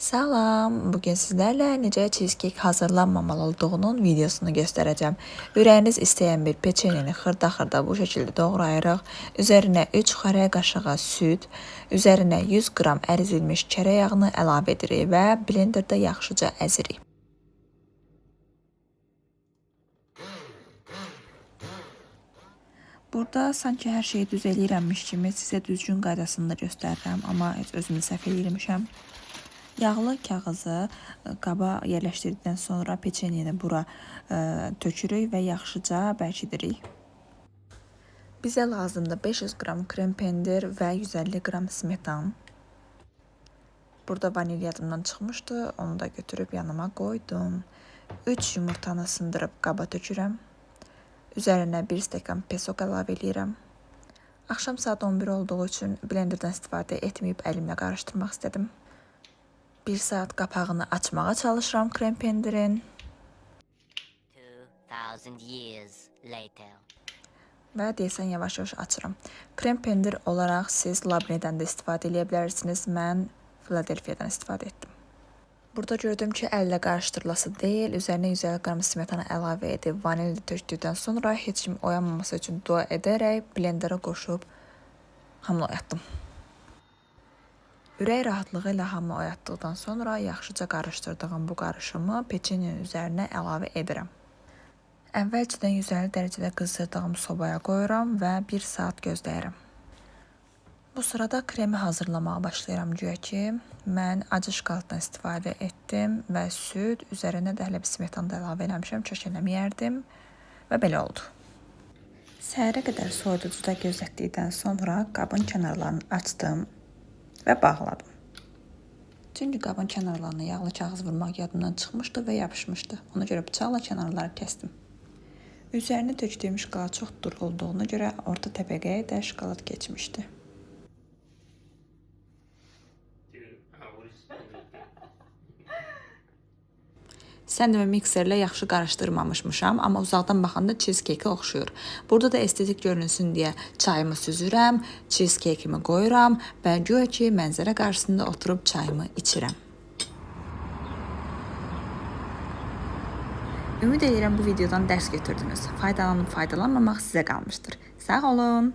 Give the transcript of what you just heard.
Salam, bugün sizlərlə necə cheesecake hazırlanmamalı olduğunun videosunu göstərəcəm. Ürəyiniz istəyən bir peçenyeni xırda-xırda bu şəkildə doğrayırıq. Üzərinə 3 xörək qaşığı süd, üzərinə 100 qram ərizilmiş çörək yağını əlavə edirik və blenderda yaxşıca əzirik. Burada sanki hər şeyi düz eləyirəmmiş kimi sizə düzgün qaydasını da göstərirəm, amma heç özümü səhv eləyirmişəm. Yağlı kağızı qaba yerləşdirdikdən sonra peçenyeni bura tökürük və yaxşıca bərkidirik. Bizə lazımdır 500 qram krem pendir və 150 qram smetan. Burada vanil yadımdan çıxmışdı, onu da götürüb yanıma qoydum. 3 yumurtanı sındırıb qaba tökürəm. Üzərinə 1 stəkan peso əlavə edirəm. Axşam saat 11 olduğu üçün blenderdən istifadə etməyib əlimlə qarışdırmaq istədim. 1 saat qapağını açmağa çalışıram krem pendirin. 2000 years later. Və deyəsən yavaş-yavaş açıram. Krem pendir olaraq siz labnedən də istifadə edə bilərsiniz. Mən Philadelphia'dan istifadə etdim. Burada gördüm ki, əllə qarışdırılası deyil. Üzərinə 150 qram smetana əlavə edib vanilini tökdükdən sonra heç kim oyanmaması üçün dua edərək blendera qoşub hamını oyatdım. Ürək rahatlığı ilə hamı oyatdıqdan sonra yaxşıca qarışdırdığım bu qarışımı peçenyenin üzərinə əlavə edirəm. Əvvəlcədən 150 dərəcədə qızdırdığım sobaya qoyuram və 1 saat gözləyirəm. Bu sırada kremi hazırlamağa başlayıram. Güya ki, mən acı şokoladdan istifadə etdim və süd, üzərinə də hələ bir smetan da əlavə eləmişəm, çox eləməyərdim və belə oldu. Səhərə qədər soyuducuda gözlətdikdən sonra qabın kənarlarını açdım və bağladım. Çünki qabın kənarlarına yağlı kağız vurmaq yadımdan çıxmışdı və yapışmışdı. Ona görə bıçaqla kənarları kəsdim. Üzərinə tökdüyüm şokolad çox duru olduğuna görə orta təbəqəyə də şokolad keçmişdi. Səndimi mikserlə yaxşı qarışdırmamışmışam, amma uzaqdan baxanda cheesecake-ə oxşuyur. Burada da estetik görünsün deyə çayımı süzürəm, cheesecake-imi qoyuram və güya ki, mənzərə qarşısında oturub çayımı içirəm. Ümid edirəm bu videodan dərs götürdünüz. Faydalanıb faydalanmamaq sizə qalmışdır. Sağ olun.